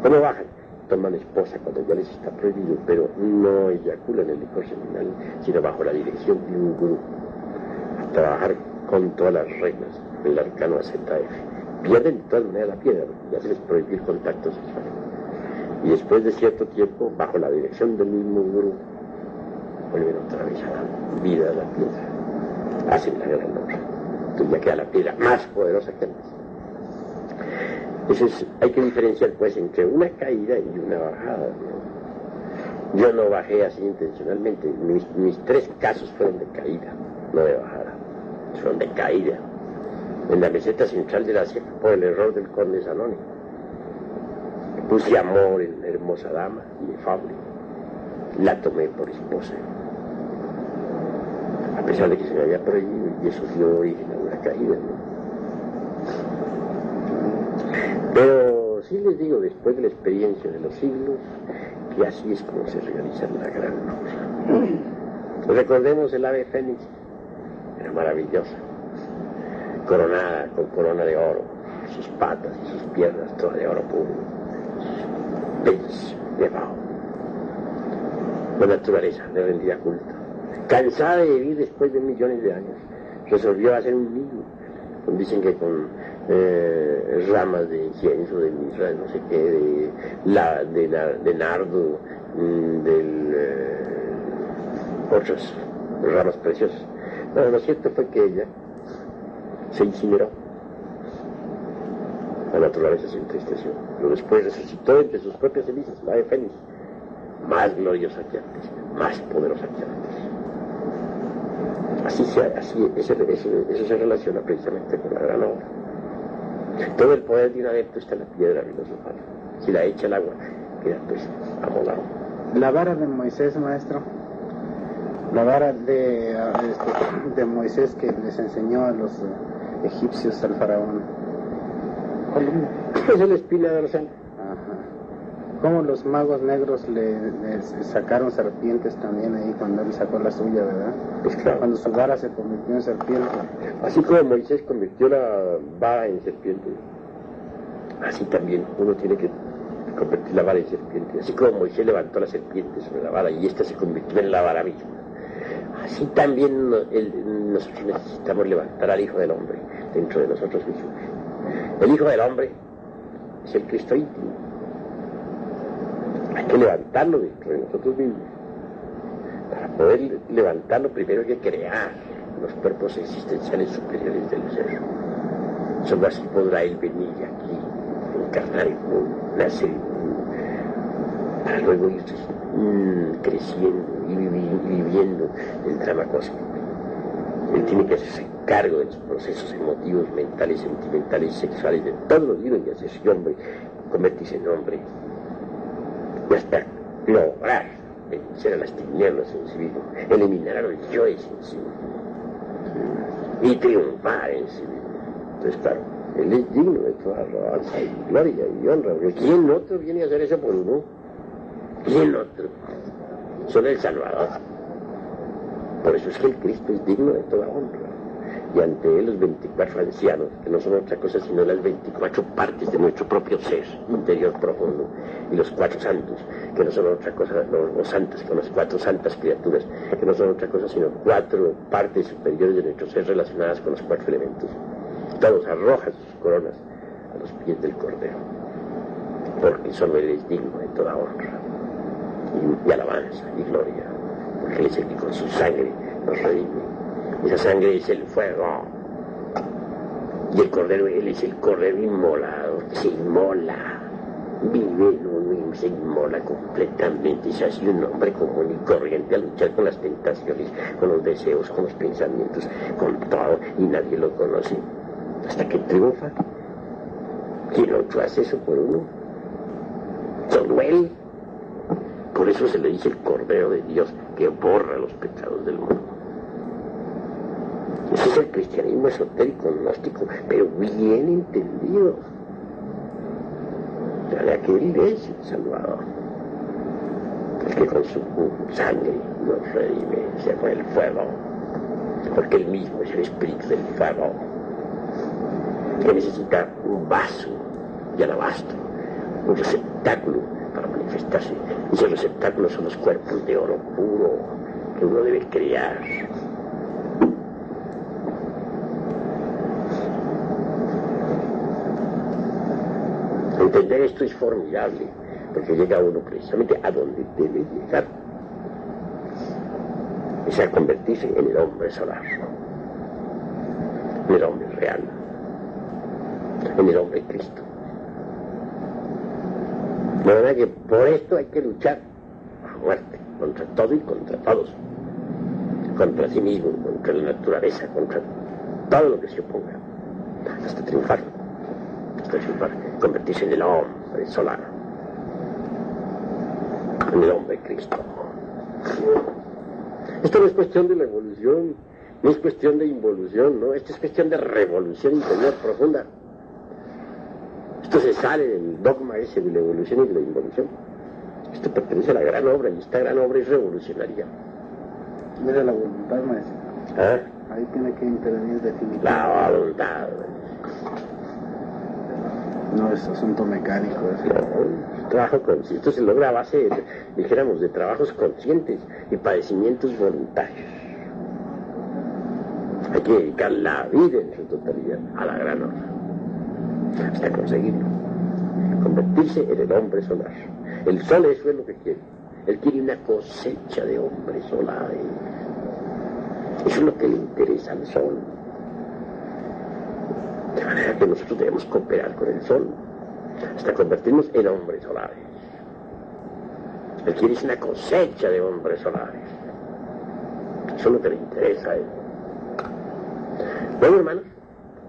¿Cómo bajan? Toman esposa cuando ya les está prohibido, pero no eyaculan el licor seminal, sino bajo la dirección de un gurú. A trabajar con todas las reglas del arcano AZF. Pierden de todas maneras la piedra, ya se les prohibir contacto sexual. Y después de cierto tiempo, bajo la dirección del mismo gurú, vuelven otra vez a la vida de la piedra. Hacen la gran obra. Entonces ya queda la piedra más poderosa que antes. Entonces hay que diferenciar pues entre una caída y una bajada, ¿no? Yo no bajé así intencionalmente. Mis 3 casos fueron de caída, no de bajada. Fueron de caída. En la meseta central de la sierra, por el error del conde Zanoni. Puse amor en la hermosa dama, inefable. La tomé por esposa. A pesar de que se me había prohibido, y eso dio origen a una caída, ¿no? Pero sí les digo, después de la experiencia de los siglos, que así es como se realiza la gran obra. Recordemos el ave fénix, era maravillosa, coronada con corona de oro, sus patas y sus piernas todas de oro puro, bellísimo, debajo. La naturaleza le rendía culto. Cansada de vivir después de millones de años, resolvió hacer un nido. Dicen que con ramas de incienso, de mirra, no sé qué, de nardo, otras ramas preciosas. No, lo cierto fue que ella se incineró. La naturaleza se entristeció, pero después resucitó entre sus propias cenizas, la ave fénix, más gloriosa que antes, más poderosa que antes. Eso se relaciona precisamente con la gran obra. Todo el poder de un adepto está en la piedra filosofal. Si la echa al agua, queda pues amolado. La vara de Moisés, maestro, la vara de Moisés que les enseñó a los egipcios al faraón. Es el espina dorsal. Como los magos negros le sacaron serpientes también ahí cuando él sacó la suya, ¿verdad? Pues claro. Cuando su vara se convirtió en serpiente. Así como Moisés convirtió la vara en serpiente, así también uno tiene que convertir la vara en serpiente. Así como Moisés levantó la serpiente sobre la vara y ésta se convirtió en la vara misma, así también nosotros necesitamos levantar al Hijo del Hombre dentro de nosotros mismos. El Hijo del Hombre es el Cristo íntimo. Hay que levantarlo dentro de nosotros mismos. Para poder levantarlo, primero hay que crear los cuerpos existenciales superiores del ser. Solo así podrá él venir aquí, encarnar el mundo, nacer el mundo, para luego ir creciendo y viviendo el drama cósmico. Él tiene que hacerse cargo de los procesos emotivos, mentales, sentimentales, sexuales de todos los días y hacerse hombre, convertirse en hombre. Y hasta lograr vencer a las tinieblas en sí mismo, eliminar a los yoes en sí mismo y triunfar en sí mismo. Entonces, claro, él es digno de toda alabanza y gloria y honra, porque ¿quién otro viene a hacer eso por uno? ¿Quién otro? Solo el Salvador. Por eso es que el Cristo es digno de toda honra. Y ante él los 24 ancianos, que no son otra cosa sino las 24 partes de nuestro propio ser interior profundo, y los 4 santos, que no son otra cosa, los santos, con las 4 santas criaturas, que no son otra cosa sino 4 partes superiores de nuestro ser relacionadas con los 4 elementos. Todos arrojan sus coronas a los pies del Cordero. porque solo Él es digno de toda honra y alabanza y gloria, porque Él es el que con su sangre nos redime. Esa sangre es el fuego, y el cordero, Él es el cordero inmolado, se inmola, vive en uno y se inmola completamente, y se hace un hombre común y corriente a luchar con las tentaciones, con los deseos, con los pensamientos, con todo, y nadie lo conoce, hasta que triunfa. ¿Quién otro hace eso por uno? Solo Él. Por eso se le dice el Cordero de Dios, que borra los pecados del mundo. Ese es el cristianismo esotérico, gnóstico, pero bien entendido. Ya que Él es el Salvador, el que con su sangre nos redime, se fue el fuego, porque Él mismo es el espíritu del fuego, que necesita un vaso de alabastro, un receptáculo para manifestarse. Y esos receptáculos son los cuerpos de oro puro que uno debe crear. Entender esto es formidable, porque llega uno precisamente a donde debe llegar. Es a convertirse en el hombre solar, en el hombre real, en el hombre Cristo. De verdad que por esto hay que luchar a muerte, contra todo y contra todos, contra sí mismo, contra la naturaleza, contra todo lo que se oponga, hasta triunfar, convertirse en el hombre solar, en el hombre Cristo. Esto no es cuestión de la evolución, no es cuestión de involución, ¿no? Esto es cuestión de revolución interior profunda. Esto se sale del dogma ese de la evolución y de la involución. Esto pertenece a la gran obra, y esta gran obra es revolucionaria. Mira la voluntad, maestro. ¿Ah? Ahí tiene que intervenir definitivamente. La voluntad. No es asunto mecánico. No, trabajo consciente. Esto se logra a base, dijéramos, de trabajos conscientes y padecimientos voluntarios. Hay que dedicar la vida en su totalidad a la gran obra, hasta conseguirlo, convertirse en el hombre solar. El sol, eso es lo que quiere. Él quiere una cosecha de hombres solares. Eso es lo que le interesa al sol. De manera que nosotros debemos cooperar con el sol hasta convertirnos en hombres solares. Él quiere una cosecha de hombres solares. Eso es lo que le interesa a él. Bueno, hermanos,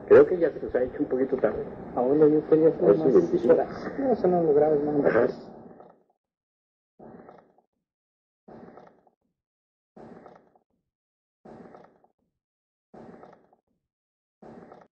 creo que ya se nos ha hecho un poquito tarde. Abuelo, yo quería hacer Eso es 25. No, eso no lo grabes, no. Ajá.